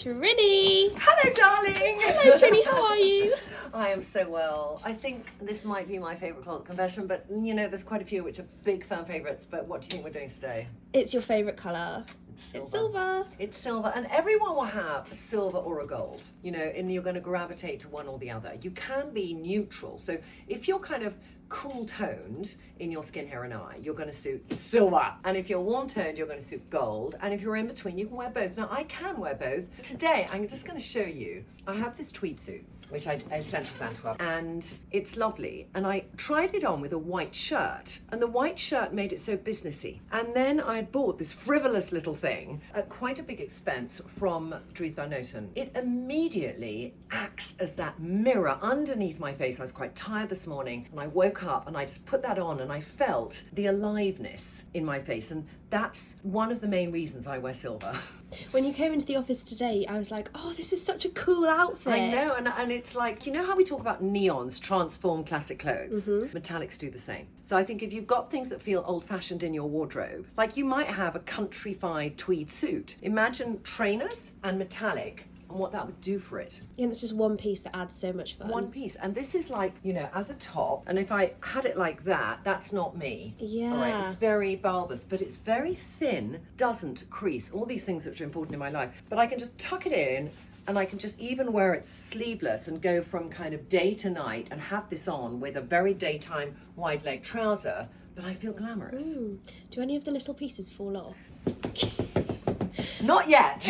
Trinny! Hello, darling! Hello, Trinny, how are you? I am so well. I think this might be my favourite closet confession, but you know, there's quite a few which are big fan favourites. But what do you think we're doing today? It's your favourite colour. It's silver. It's silver, and everyone will have a silver or a gold, you know, and you're going to gravitate to one or the other. You can be neutral. So if you're kind of cool toned in your skin, hair and eye, you're going to suit silver. And if you're warm toned, you're going to suit gold. And if you're in between, you can wear both. Now I can wear both. Today, I'm just going to show you, I have this tweed suit, which I essentially Antwerp, and it's lovely. And I tried it on with a white shirt, and the white shirt made it so businessy. And then I bought this frivolous little thing at quite a big expense from Dries Van Noten. It immediately acts as that mirror underneath my face. I was quite tired this morning, and I woke up and I just put that on, and I felt the aliveness in my face. And that's one of the main reasons I wear silver. When you came into the office today, I was like, oh, this is such a cool outfit. I know, and it's like, you know how we talk about neons transform classic clothes? Metallics do the same. So I think if you've got things that feel old-fashioned in your wardrobe, like you might have a countrified tweed suit. Imagine trainers and metallic, and what that would do for it. And it's just one piece that adds so much fun. One piece. And this is like, you know, as a top, and if I had it like that, that's not me. Yeah. All right, it's very bulbous, but it's very thin, doesn't crease, all these things which are important in my life. But I can just tuck it in, and I can just even wear it sleeveless and go from kind of day to night and have this on with a very daytime wide leg trouser, but I feel glamorous. Do any of the little pieces fall off? Not yet.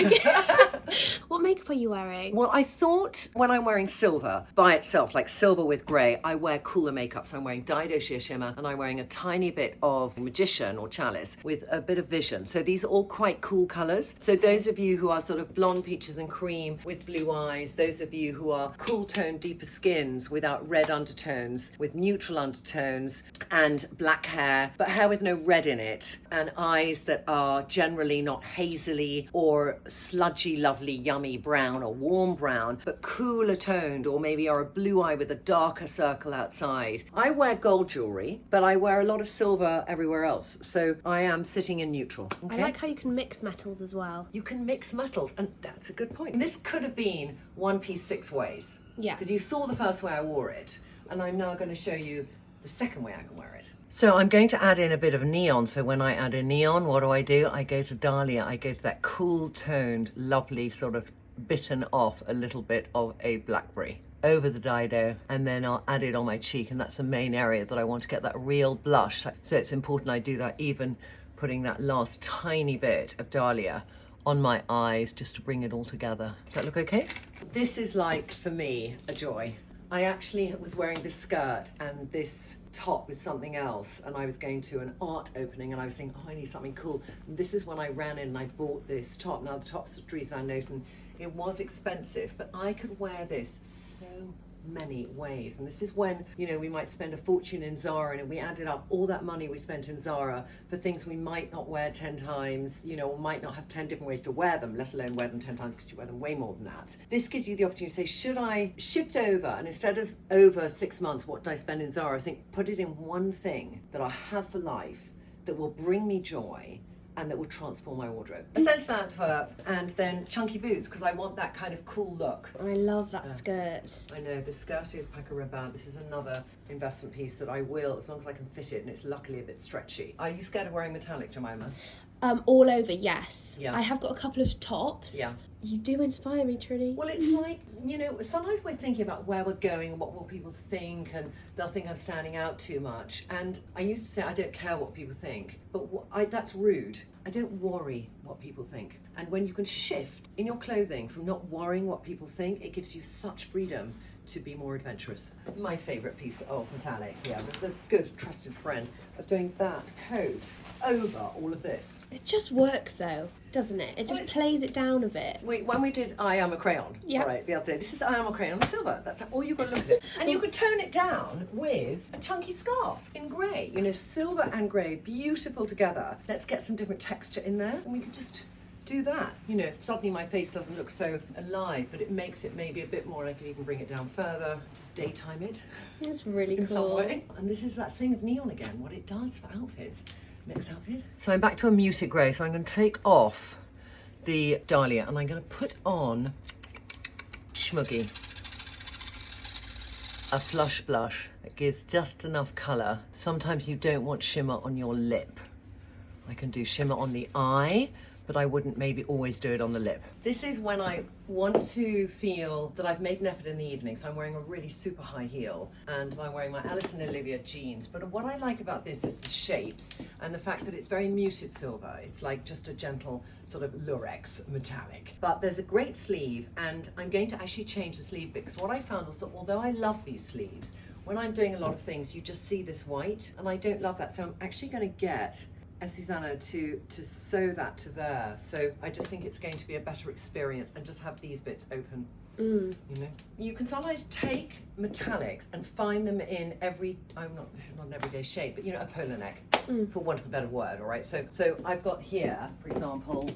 What makeup are you wearing? Well, I thought when I'm wearing silver by itself, like silver with grey, I wear cooler makeup. So I'm wearing Dyed Sheer Shimmer, and I'm wearing a tiny bit of Magician or Chalice with a bit of Vision. So these are all quite cool colours. So those of you who are sort of blonde, peaches and cream with blue eyes, those of you who are cool toned, deeper skins without red undertones, with neutral undertones and black hair, but hair with no red in it, and eyes that are generally not hazily or sludgy, lovely, yummy brown or warm brown, but cooler toned, or maybe are a blue eye with a darker circle outside. I wear gold jewellery, but I wear a lot of silver everywhere else. So I am sitting in neutral. Okay? I like how you can mix metals as well. You can mix metals, and that's a good point. This could have been one piece 6 ways. Yeah. Because you saw the first way I wore it, and I'm now going to show you the second way I can wear it. So I'm going to add in a bit of neon. So when I add in neon, what do? I go to Dahlia. I go to that cool toned, lovely sort of bitten off a little bit of a blackberry over the Dido, and then I'll add it on my cheek, and that's the main area that I want to get that real blush. So it's important I do that, even putting that last tiny bit of Dahlia on my eyes just to bring it all together. Does that look okay? This is like, for me, a joy. I actually was wearing this skirt and this top with something else, and I was going to an art opening, and I was thinking, oh, I need something cool. And this is when I ran in and I bought this top. Now the top's Dries Van Noten. It was expensive, but I could wear this so many ways. And this is when, you know, we might spend a fortune in Zara, and if we added up all that money we spent in Zara for things we might not wear 10 times, you know, or might not have 10 different ways to wear them, let alone wear them 10 times, because you wear them way more than that. This gives you the opportunity to say, should I shift over, and instead of over 6 months, what did I spend in Zara? I think put it in one thing that I have for life that will bring me joy and that will transform my wardrobe. Essential Antwerp, and then chunky boots, because I want that kind of cool look. I love that skirt. I know, the skirt is Paco Rabanne. This is another investment piece that I will, as long as I can fit it, and it's luckily a bit stretchy. Are you scared of wearing metallic, Jemima? All over, yes. Yeah. I have got a couple of tops. Yeah. You do inspire me, Trinny. Well, it's like, you know, sometimes we're thinking about where we're going and what will people think, and they'll think I'm standing out too much. And I used to say, I don't care what people think, but that's rude. I don't worry what people think. And when you can shift in your clothing from not worrying what people think, it gives you such freedom to be more adventurous. My favourite piece of metallic, yeah, the good trusted friend of doing that coat over all of this. It just works though, doesn't it? It just plays it down a bit. When we did I Am a Crayon, yeah, right, the other day, this is I Am a Crayon in silver. That's all you've got to look at it. And you could tone it down with a chunky scarf in grey. You know, silver and grey, beautiful together. Let's get some different texture in there, and we could just do that. You know, suddenly my face doesn't look so alive, but it makes it maybe a bit more. I could even bring it down further, just daytime it. It's really in cool. some way. And this is that thing of neon again, what it does for outfits. Next outfit. So I'm back to a muted grey, so I'm going to take off the dahlia, and I'm going to put on Schmuggy, a flush blush that gives just enough colour. Sometimes you don't want shimmer on your lip. I can do shimmer on the eye, but I wouldn't maybe always do it on the lip. This is when I want to feel that I've made an effort in the evening. So I'm wearing a really super high heel and I'm wearing my Alice and Olivia jeans. But what I like about this is the shapes and the fact that it's very muted silver. It's like just a gentle sort of lurex metallic. But there's a great sleeve, and I'm going to actually change the sleeve bit, because what I found was that although I love these sleeves, when I'm doing a lot of things, you just see this white, and I don't love that. So I'm actually going to get Susanna to sew that to there. So I just think it's going to be a better experience and just have these bits open. You know, you can sometimes take metallics and find them in this is not an everyday shape, but you know, a polo neck, for want of a better word. All right, so I've got here, for example,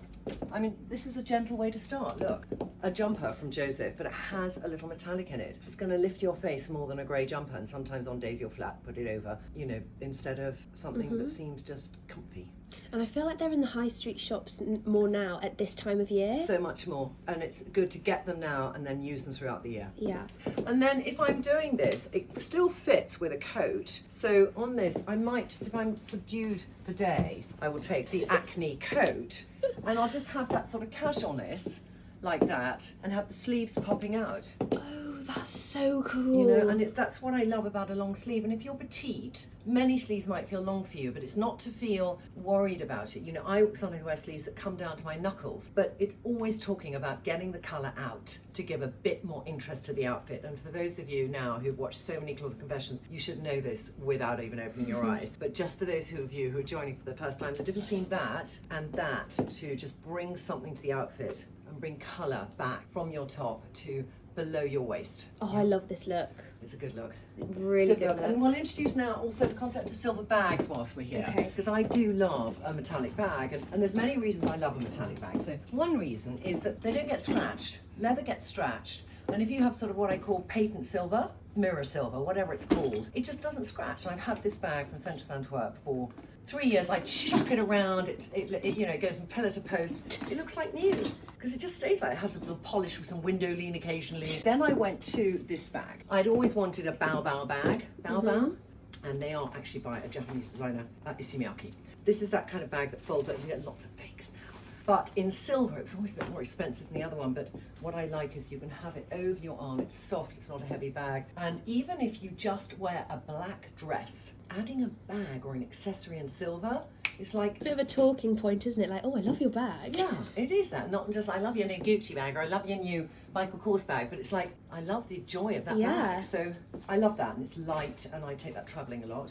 I mean, this is a gentle way to start. Look, a jumper from Joseph, but it has a little metallic in it. It's going to lift your face more than a grey jumper, and sometimes on days you're flat, put it over, you know, instead of something that seems just comfy. And I feel like they're in the high street shops more now at this time of year. So much more, and it's good to get them now and then use them throughout the year. Yeah. And then if I'm doing this, it still fits with a coat. So on this, I might just, if I'm subdued for days, I will take the Acne coat and I'll just have that sort of casualness like that and have the sleeves popping out. Oh, that's so cool. You know, and that's what I love about a long sleeve. And if you're petite, many sleeves might feel long for you, but it's not to feel worried about it. You know, I sometimes wear sleeves that come down to my knuckles, but it's always talking about getting the colour out to give a bit more interest to the outfit. And for those of you now who've watched so many Closet Confessions, you should know this without even opening your eyes. But just for those of you who are joining for the first time, the difference between that and that, to just bring something to the outfit and bring colour back from your top to below your waist. Oh, I love this look. It's a good look. Really good look. And we'll introduce now also the concept of silver bags whilst we're here. Okay. Because I do love a metallic bag, and there's many reasons I love a metallic bag. So one reason is that they don't get scratched. Leather gets scratched. And if you have sort of what I call patent silver, mirror silver, whatever it's called, it just doesn't scratch. And I've had this bag from Central Antwerp for 3 years. I chuck it around, it you know, it goes from pillar to post. It looks like new because it just stays like it. It has a little polish with some window lean occasionally. Then I went to this bag. I'd always wanted a Bao bag, and they are actually by a Japanese designer, Isumiyaki. This is that kind of bag that folds up. You get lots of fakes now. But in silver, it's always a bit more expensive than the other one. But what I like is you can have it over your arm. It's soft, it's not a heavy bag. And even if you just wear a black dress, adding a bag or an accessory in silver, it's like... a bit of a talking point, isn't it? Like, oh, I love your bag. Yeah, it is that. Not just, I love your new Gucci bag or I love your new Michael Kors bag, but it's like, I love the joy of that bag. So I love that, and it's light, and I take that travelling a lot.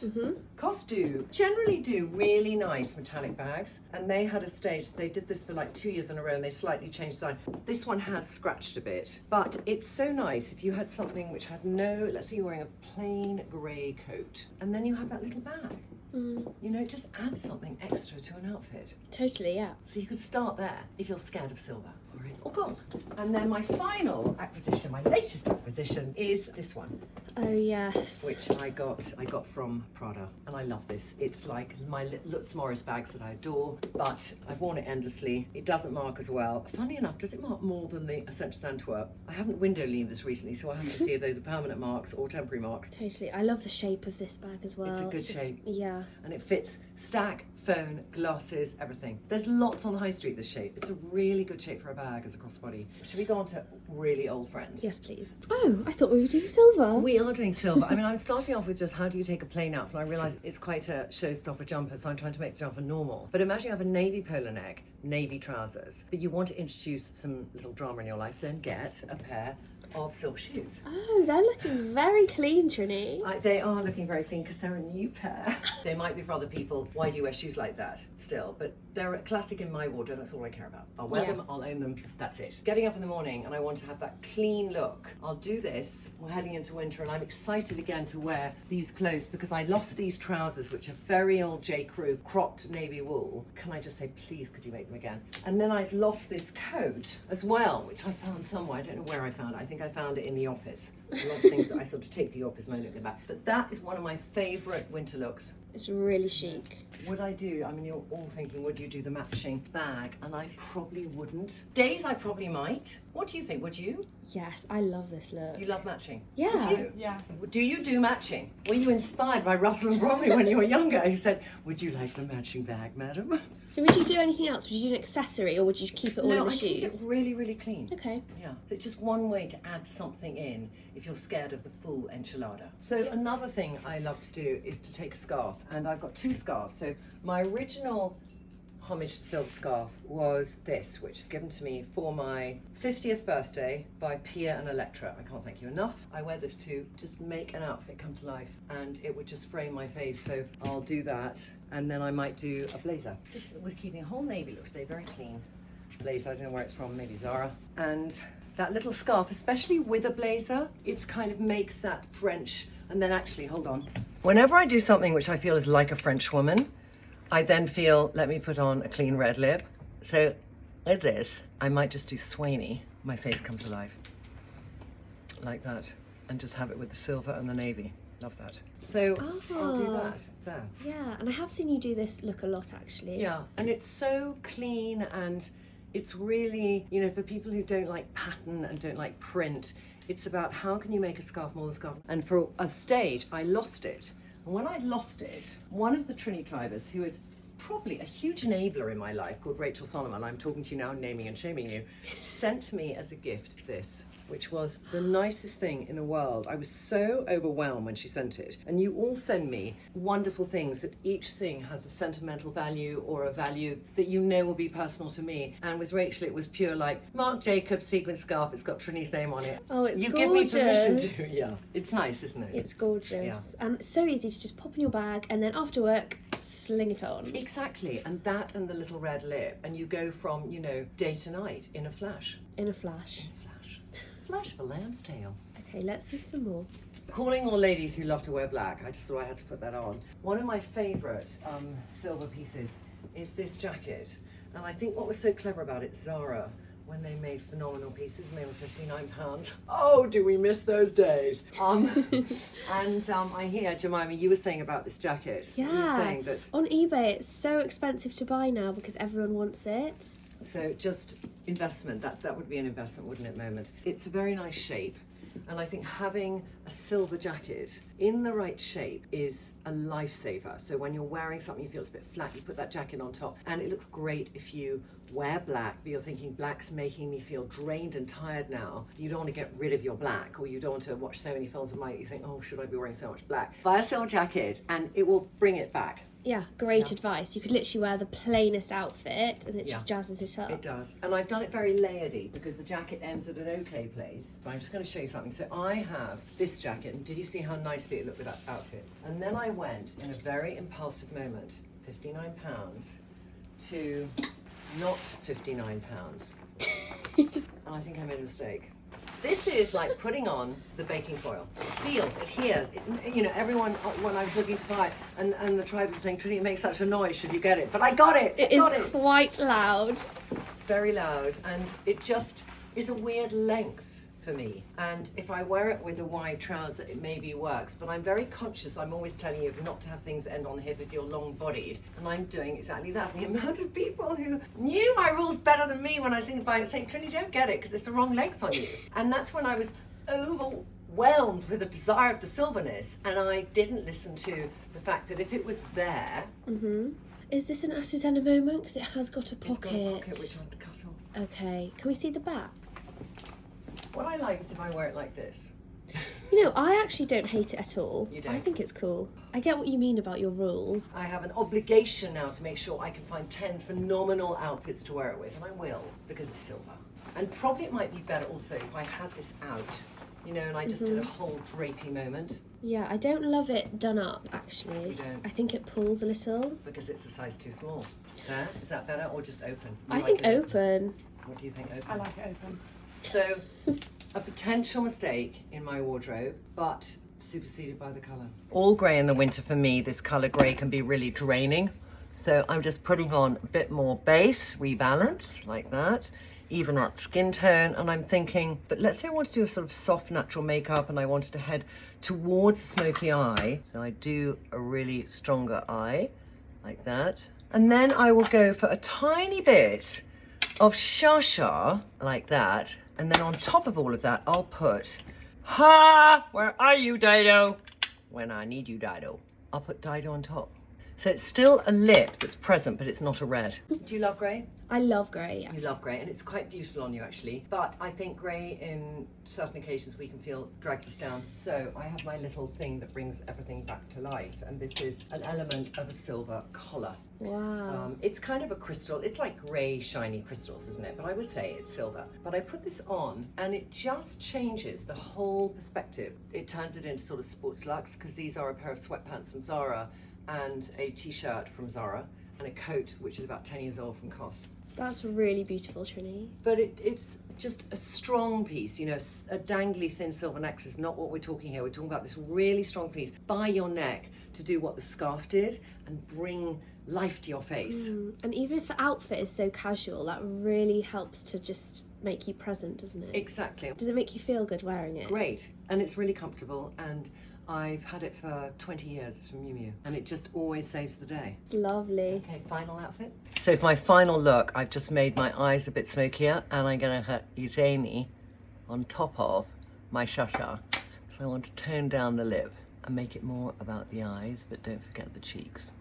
Costu generally do really nice metallic bags, and they had a stage, they did this for like 2 years in a row, and they slightly changed design. This one has scratched a bit, but it's so nice if you had something which had no, let's say you're wearing a plain grey coat, and then you have that little bag. You know, just add something extra to an outfit. Totally, yeah. So you could start there if you're scared of silver or gold. And then my final acquisition, my latest acquisition, is this one. Oh yes. Which I got from Prada, and I love this. It's like my Lutz Morris bags that I adore, but I've worn it endlessly. It doesn't mark as well. Funny enough, does it mark more than the Central Antwerp? I haven't window leaned this recently, so I have to see if those are permanent marks or temporary marks. Totally. I love the shape of this bag as well. It's a good shape. Yeah. And it fits stack, phone, glasses, everything. There's lots on the high street this shape. It's a really good shape for a bag as a crossbody. Should we go on to really old friends? Yes, please. Oh, I thought we were doing silver. We are doing silver. I mean, I'm starting off with just how do you take a plain outfit, and I realise it's quite a showstopper jumper, so I'm trying to make the jumper normal. But imagine you have a navy polo neck, navy trousers, but you want to introduce some little drama in your life, then get a pair of silk shoes. Oh, they're looking very clean, Trinny. They are looking very clean because they're a new pair. They might be for other people, why do you wear shoes like that still? But they're a classic in my wardrobe, that's all I care about. I'll wear them, I'll own them, that's it. Getting up in the morning and I want to have that clean look. I'll do this, we're heading into winter, and I'm excited again to wear these clothes because I lost these trousers, which are very old J. Crew, cropped navy wool. Can I just say, please, could you make them again? And then I've lost this coat as well, which I found somewhere, I don't know where I found it. I think I found it in the office. A lot of things that I sort of take to the office and I don't get back. But that is one of my favourite winter looks. It's really chic. Would I do, I mean, you're all thinking, would you do the matching bag? And I probably wouldn't. Days I probably might. What do you think? Would you? Yes, I love this look. You love matching? Yeah. Would you? Yeah. Do you do matching? Were you inspired by Russell and Bromley when you were younger? He said, would you like the matching bag, madam? So would you do anything else? Would you do an accessory, or would you keep it all in the I keep it shoes? really, really clean. Okay. Yeah, it's just one way to add something in if you're scared of the full enchilada. So another thing I love to do is to take a scarf, and I've got 2 scarves. So my original homage silk scarf was this, which is given to me for my 50th birthday by Pia and Electra. I can't thank you enough. I wear this to just make an outfit come to life, and it would just frame my face, so I'll do that. And then I might do a blazer. Just, we're keeping a whole navy look today, very clean blazer. I don't know where it's from, maybe Zara. And that little scarf, especially with a blazer, it kind of makes that French. And then actually, hold on. Whenever I do something which I feel is like a French woman, I then feel, let me put on a clean red lip. So with this, I might just do Swaney. My face comes to life. Like that. And just have it with the silver and the navy. Love that. So I'll do that there. Yeah, and I have seen you do this look a lot, actually. Yeah, and it's so clean, and it's really, you know, for people who don't like pattern and don't like print, it's about how can you make a scarf more than a scarf. And for a stage, I lost it. And when I lost it, one of the Trinny drivers, who is probably a huge enabler in my life, called Rachel Solomon, I'm talking to you now, naming and shaming you, sent me as a gift this, which was the nicest thing in the world. I was so overwhelmed when she sent it. And you all send me wonderful things that each thing has a sentimental value or a value that you know will be personal to me. And with Rachel, it was pure like, Marc Jacobs sequin scarf, it's got Trinny's name on it. Oh, it's you gorgeous. give me permission to, yeah. It's nice, isn't it? It's gorgeous. Yeah. And it's so easy to just pop in your bag and then after work, sling it on. Exactly, and that and the little red lip, and you go from, you know, day to night in a flash. In a flash. In a flash. Flash of a lamb's tail. Okay, let's see some more. Calling all ladies who love to wear black, I just thought I had to put that on. One of my favourite silver pieces is this jacket. And I think what was so clever about it, Zara, when they made phenomenal pieces and they were £59. Oh, do we miss those days? I hear, Jemima, you were saying about this jacket. Yeah. You were saying that. On eBay, it's so expensive to buy now because everyone wants it. So just investment, that would be an investment, wouldn't it, moment? It's a very nice shape. And I think having a silver jacket in the right shape is a lifesaver. So when you're wearing something you feel it's a bit flat, you put that jacket on top. And it looks great if you wear black, but you're thinking black's making me feel drained and tired now. You don't want to get rid of your black, or you don't want to watch so many films of mine that you think, oh, should I be wearing so much black? Buy a silver jacket and it will bring it back. Yeah, great advice. You could literally wear the plainest outfit and it just jazzes it up. It does. And I've done it very layerdy because the jacket ends at an okay place. But I'm just going to show you something. So I have this jacket, and did you see how nicely it looked with that outfit? And then I went in a very impulsive moment, £59 to not £59. And I think I made a mistake. This is like putting on the baking foil. It feels, it hears, you know, everyone, when I was looking to buy it, and the tribe was saying, Trinny, it makes such a noise, should you get it? But I got it! It is quite loud. It's very loud, and it just is a weird length for me. And if I wear it with a wide trouser, it maybe works, but I'm very conscious, I'm always telling you not to have things that end on the hip if you're long-bodied, and I'm doing exactly that. And the amount of people who knew my rules better than me when I was thinking about it, saying, Trinny, don't get it, because it's the wrong length on you. And that's when I was overwhelmed with the desire of the silverness, and I didn't listen to the fact that if it was there... Is this an Azucena moment? Because it has got a pocket. It's got a pocket which I have to cut off. Okay, can we see the back? What I like is if I wear it like this. You know, I actually don't hate it at all. You don't? I think it's cool. I get what you mean about your rules. I have an obligation now to make sure I can find 10 phenomenal outfits to wear it with, and I will, because it's silver. And probably it might be better also if I had this out, you know, and I just did a whole drapey moment. Yeah, I don't love it done up, actually. You don't? I think it pulls a little. Because it's a size too small. There, is that better, or just open? I think open. What do you think, open? I like it open. So, a potential mistake in my wardrobe, but superseded by the colour. All grey in the winter for me, this colour grey can be really draining. So I'm just putting on a bit more base, rebalance, like that. even that skin tone. And I'm thinking, but let's say I want to do a sort of soft natural makeup and I wanted to head towards a smoky eye. So I do a really stronger eye like that. And then I will go for a tiny bit of Shasha like that. And then on top of all of that, I'll put, ha, where are you, Dido? When I need you, Dido. I'll put Dido on top. So it's still a lip that's present, but it's not a red. Do you love grey? I love grey, yeah. You love grey, and it's quite beautiful on you actually. But I think grey in certain occasions we can feel drags us down. So I have my little thing that brings everything back to life. And this is an element of a silver collar. Wow. It's kind of a crystal. It's like grey, shiny crystals, isn't it? But I would say it's silver. But I put this on and it just changes the whole perspective. It turns it into sort of sports luxe, because these are a pair of sweatpants from Zara and a t-shirt from Zara and a coat which is about 10 years old from COS. That's really beautiful, Trinny. But it's just a strong piece, you know, a dangly thin silver necklace is not what we're talking here. We're talking about this really strong piece by your neck to do what the scarf did and bring life to your face. And even if the outfit is so casual, that really helps to just make you present, doesn't it? Exactly. Does it make you feel good wearing it? Great. And it's really comfortable, and I've had it for 20 years. It's from Miu Miu, and it just always saves the day. It's lovely. Okay, final outfit. So for my final look, I've just made my eyes a bit smokier, and I'm gonna have Irene on top of my Shasha. So I want to tone down the lip and make it more about the eyes, but don't forget the cheeks.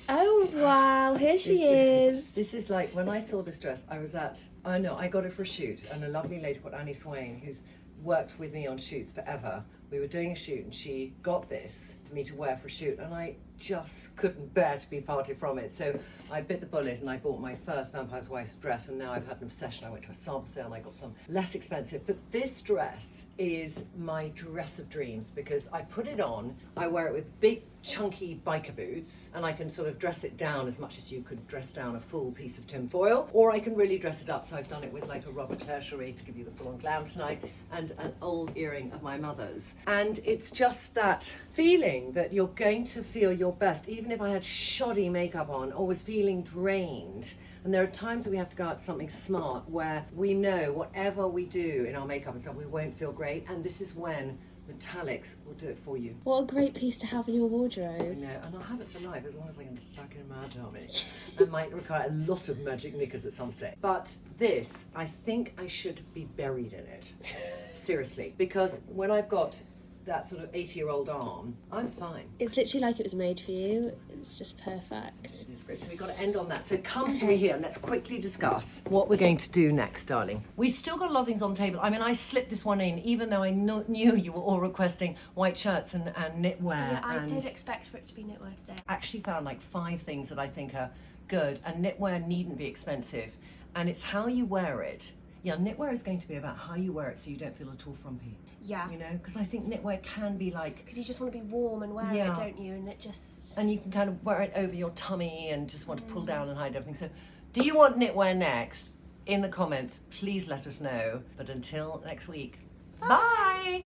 Oh wow, here she is. This is like, when I saw this dress, I was at, oh no, I got it for a shoot, and a lovely lady called Annie Swain, who's worked with me on shoots forever. We were doing a shoot and she got this for me to wear for a shoot, and I just couldn't bear to be parted from it. So I bit the bullet and I bought my first Vampire's Wife dress, and now I've had an obsession. I went to a sample sale and I got some less expensive. But this dress is my dress of dreams, because I put it on, I wear it with big chunky biker boots, and I can sort of dress it down as much as you could dress down a full piece of tin foil, or I can really dress it up. So I've done it with like a rubber tertiary to give you the full-on glam tonight, and an old earring of my mother's. And it's just that feeling that you're going to feel your best, even if I had shoddy makeup on or was feeling drained. And there are times that we have to go out to something smart where we know whatever we do in our makeup and stuff, we won't feel great. And this is when metallics will do it for you. What a great piece to have in your I wardrobe. know, and I'll have it for life as long as I can stuck in a mad army. I might require a lot of magic knickers at some stage. But this, I think I should be buried in it. Seriously. Because when I've got that sort of 80-year-old arm, I'm fine. It's literally like it was made for you. It's just perfect. It is great. So we've got to end on that. So come through here and let's quickly discuss what we're going to do next, darling. We've still got a lot of things on the table. I mean, I slipped this one in, even though I knew you were all requesting white shirts and knitwear. Yeah, I and did expect for it to be knitwear today. I actually found like 5 things that I think are good, and knitwear needn't be expensive. And it's how you wear it. Yeah, knitwear is going to be about how you wear it so you don't feel at all frumpy. Yeah. You know, because I think knitwear can be like... Because you just want to be warm and wear Yeah. it, don't you? And it just... And you can kind of wear it over your tummy and just want to pull down and hide everything. So do you want knitwear next? In the comments, please let us know. But until next week, bye!